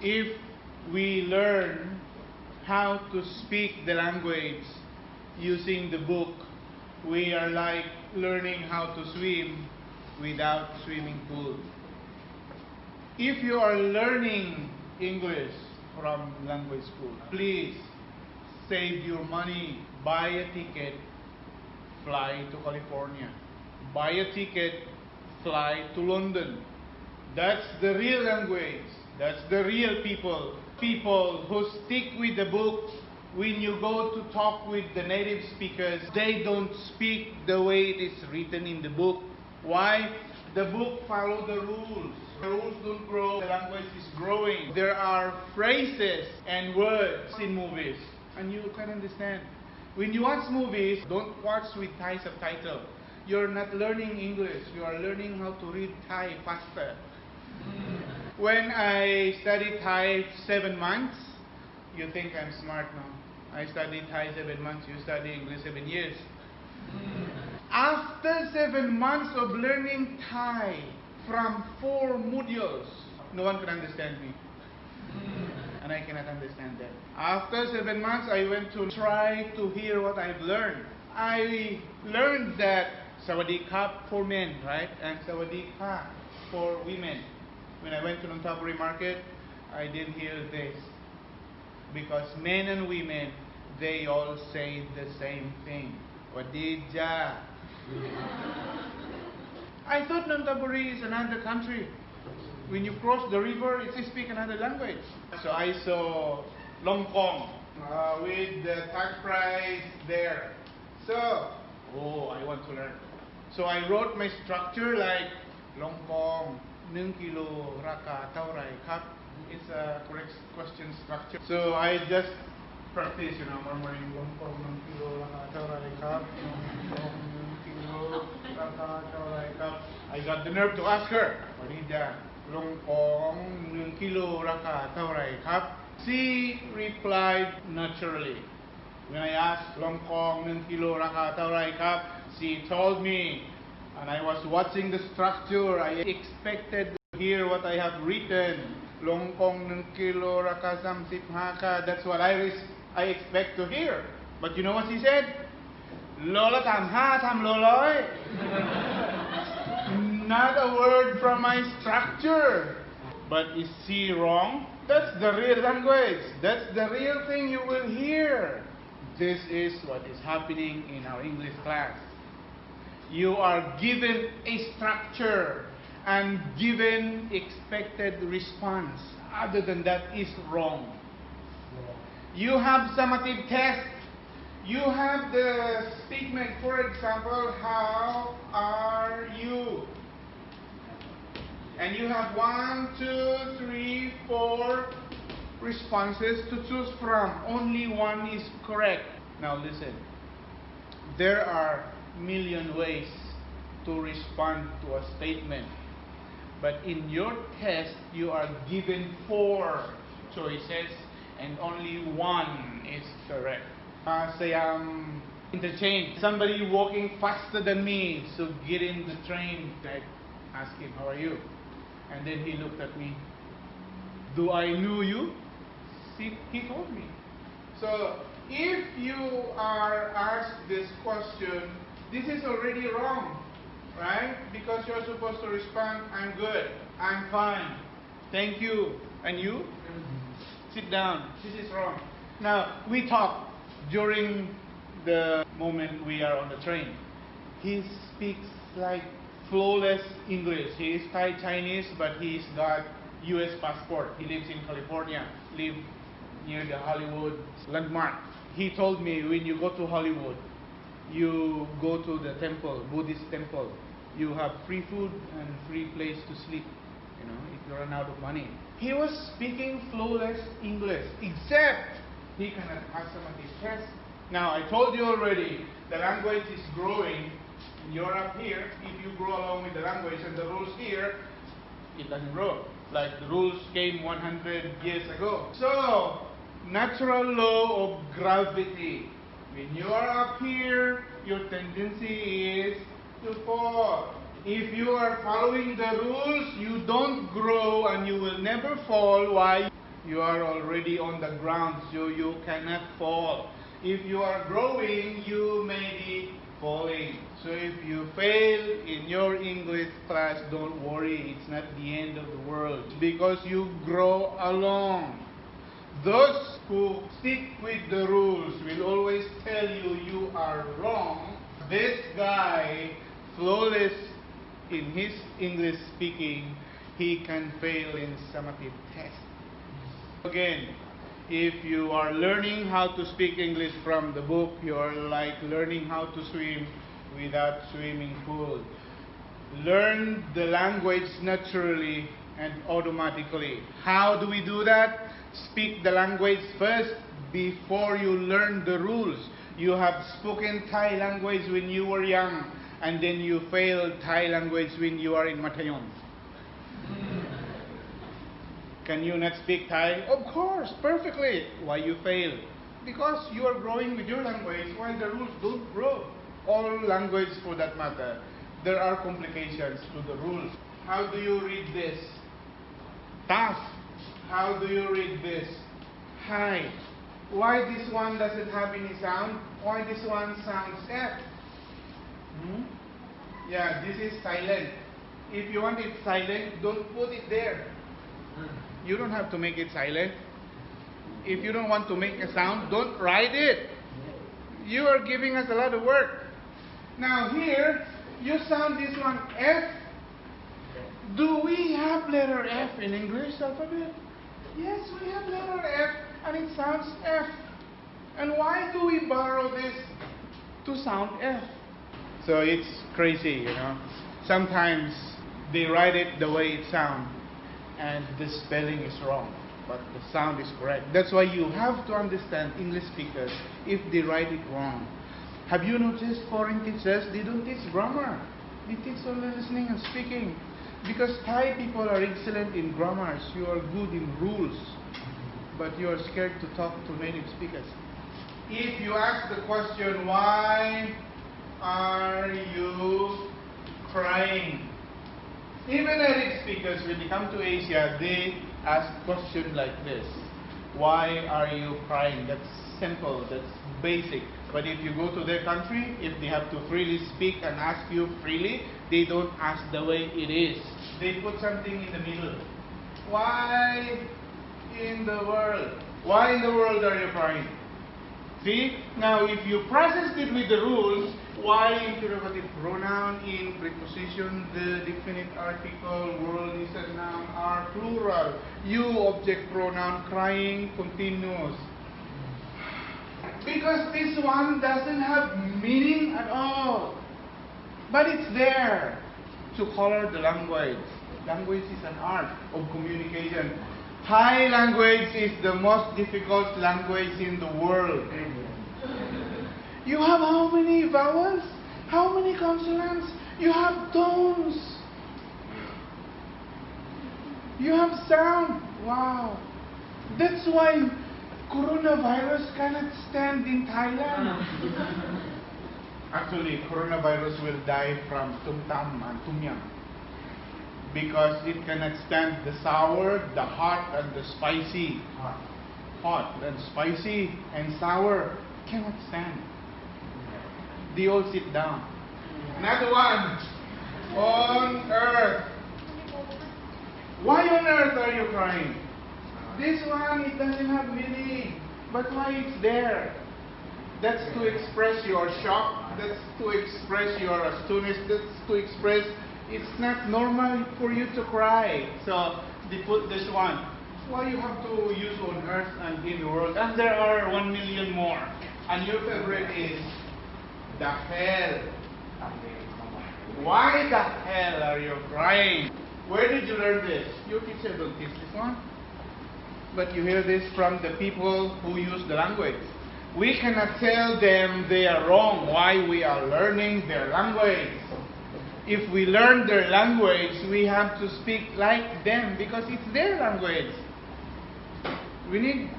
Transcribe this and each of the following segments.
If we learn how to speak the language using the book, we are like learning how to swim without swimming pool. If you are learning English from language school, please save your money, buy a ticket, fly to California, buy a ticket, fly to London. That's the real language. That's the real people. People who stick with the book. When you go to talk with the native speakers, they don't speak the way it is written in the book. Why? The book follows the rules. The rules don't grow, the language is growing. There are phrases and words in movies, and you can understand. When you watch movies, don't watch with Thai subtitle. You're not learning English, you are learning how to read Thai faster. When I studied Thai 7 months, you think I'm smart now. I studied Thai 7 months, you study English 7 years. After 7 months of learning Thai from 4 modules, no one can understand me. And I cannot understand them. After 7 months, I went to try to hear what I've learned. I learned that Sawadee Kap for men, right? And Sawadee Ka for women. When I went to Nonthaburi market, I didn't hear this. Because men and women, they all say the same thing. Wadija. I thought Nonthaburi is another country. When you cross the river, it speaks another language. So I saw Longkong with the tag price there. So, I want to learn. So I wrote my structure like Longkong, 1 kilo, raka, taurai, kap. It's a correct question structure. So I just practice, murmuring Longkong, 1 kilo, raka, taurai, kap. Longkong, 1 kilo, raka, taurai, kap. I got the nerve to ask her, Marida, Longkong, 1 kilo, raka, taurai, kap. She replied naturally. When I asked Longkong, 1 kilo, raka, taurai, kap, she told me, and I was watching the structure. I expected to hear what I have written. Longkong, 1 kilo, raka, 35 ka. That's what I expect to hear. But you know what she said? Lola tam ha tam loloi. Not a word from my structure. But is she wrong? That's the real language. That's the real thing you will hear. This is what is happening in our English class. You are given a structure and given expected response. Other than that is wrong. You have summative test. You have the statement, for example, how are you? And you have 1, 2, 3, 4 responses to choose from. Only one is correct. Now listen. There are million ways to respond to a statement. But in your test, you are given 4 choices and only one is correct. Say I'm interchange. Somebody walking faster than me, so get in the train. I ask him, how are you? And then he looked at me. Do I know you? See, he told me. So if you are asked this question, this is already wrong, right? Because you're supposed to respond, I'm good, I'm fine, thank you, and you? Sit down. This is wrong. Now, we talk during the moment we are on the train. He speaks like flawless English. He is Thai Chinese, but he's got US passport. He lives in California, live near the Hollywood landmark. He told me, when you go to Hollywood, you go to the temple, Buddhist temple. You have free food and free place to sleep, if you run out of money. He was speaking flawless English, except he cannot pass summative test. Now, I told you already, the language is growing. You're up here. If you grow along with the language and the rules here, it doesn't grow. Like the rules came 100 years ago. So, natural law of gravity. When you are up here, your tendency is to fall. If you are following the rules, you don't grow and you will never fall. Why? You are already on the ground, so you cannot fall. If you are growing, you may be falling. So if you fail in your English class, don't worry. It's not the end of the world because you grow along. Those who stick with the rules will always tell you you are wrong. This guy, flawless in his English speaking, he can fail in summative test. Again, if you are learning how to speak English from the book, you are like learning how to swim without swimming pool. Learn the language naturally and automatically. How do we do that? Speak the language first before you learn the rules. You have spoken Thai language when you were young, and then you failed Thai language when you are in Matayom. Can you not speak Thai? Of course, perfectly. Why you fail? Because you are growing with your language while the rules don't grow. All language for that matter. There are complications to the rules. How do you read this? Tough. How do you read this? High. Why this one doesn't have any sound? Why this one sounds F? Yeah, this is silent. If you want it silent, don't put it there. You don't have to make it silent. If you don't want to make a sound, don't write it. You are giving us a lot of work. Now here, you sound this one F. Do we have letter F in English alphabet? Yes, we have letter F, and it sounds F. And why do we borrow this to sound F? So it's crazy, you know. Sometimes they write it the way it sounds, and the spelling is wrong, but the sound is correct. That's why you have to understand English speakers if they write it wrong. Have you noticed foreign teachers, they don't teach grammar. They teach only listening and speaking. Because Thai people are excellent in grammars. You are good in rules, but you are scared to talk to native speakers. If you ask the question, why are you crying? Even native speakers, when they come to Asia, they ask questions like this. Why are you crying? That's simple, that's basic. But if you go to their country, if they have to freely speak and ask you freely, they don't ask the way it is. They put something in the middle. Why in the world? Why in the world are you crying? See? Now, if you process it with the rules, why interrogative pronoun in preposition, the definite article, world is a noun, are plural. You object pronoun, crying, continuous. Because this one doesn't have meaning at all. But it's there to color the language. Language is an art of communication. Thai language is the most difficult language in the world. You have how many vowels? How many consonants? You have tones. You have sound. Wow. That's why coronavirus cannot stand in Thailand. Actually, coronavirus will die from tum tam and tum yum. Because it cannot stand the sour, the hot, and the spicy. Hot and spicy and sour cannot stand. They all sit down. Another one. On earth. Why on earth are you crying? This one, it doesn't have meaning. But why it's there? That's to express your shock. That's to express your astonished. That's to express it's not normal for you to cry. So they put this one. Why you have to use on earth and in the world? And there are 1 million more. And your favorite is the hell. Why the hell are you crying? Where did you learn this? Your teacher don't teach this one. But you hear this from the people who use the language. We cannot tell them they are wrong. Why we are learning their language? If we learn their language, we have to speak like them because it's their language. We need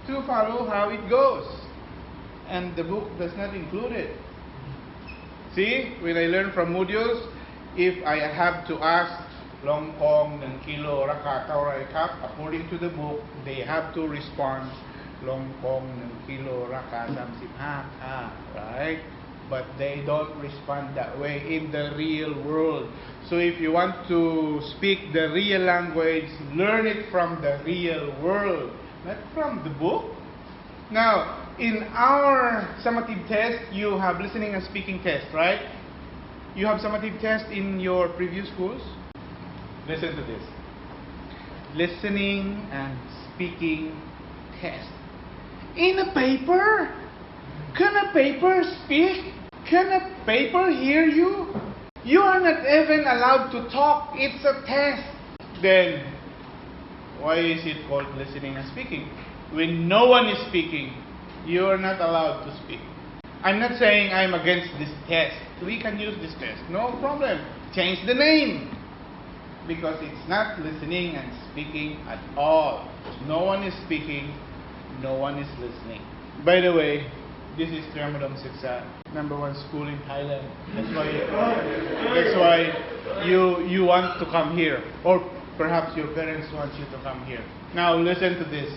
to follow how it goes. And the book does not include it. See, when I learn from modules, if I have to ask Long Kong ng kilo rakata or kap, according to the book, they have to respond Long Kong ng kilo rakata simha, right? But they don't respond that way in the real world. So if you want to speak the real language, learn it from the real world, not from the book. Now, in our summative test, you have listening and speaking test, right? You have summative test in your previous schools. Listen to this. Listening and speaking test. In a paper? Can a paper speak? Can a paper hear you? You are not even allowed to talk. It's a test. Then, why is it called listening and speaking? When no one is speaking, you are not allowed to speak. I'm not saying I'm against this test. We can use this test. No problem. Change the name. Because it's not listening and speaking at all. No one is speaking. No one is listening. By the way, this is Triam Udom Suksa, #1 school in Thailand. That's why you want to come here, or perhaps your parents want you to come here. Now listen to this.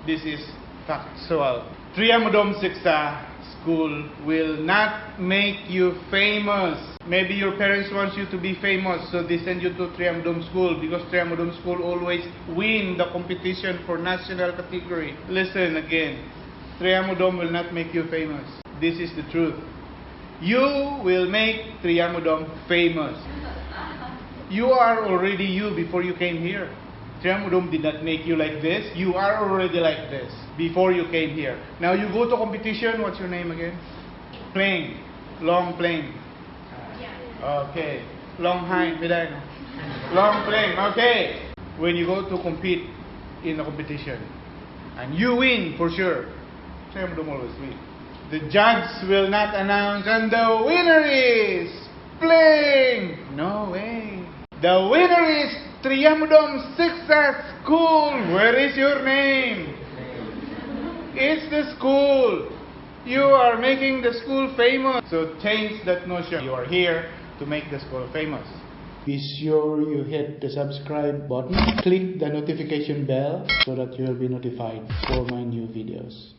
This is factual. Triam Udom Suksa School will not make you famous. Maybe your parents want you to be famous, so they send you to Triam Udom School, because Triam Udom School always win the competition for national category. Listen again. Triam Udom will not make you famous. This is the truth. You will make Triam Udom famous. You are already you before you came here. Triam Udom did not make you like this. You are already like this before you came here. Now you go to competition. What's your name again? Plane. Long plane. Okay. Long high. Long plane. Okay. When you go to compete in a competition and you win for sure, Triam Udom always win. The judge will not announce, and the winner is plane. No way. The winner is Triam Udom Suksa School. Where is your name? It's the school. You are making the school famous. So change that notion. You are here to make the school famous. Be sure you hit the subscribe button. Click the notification bell so that you will be notified for my new videos.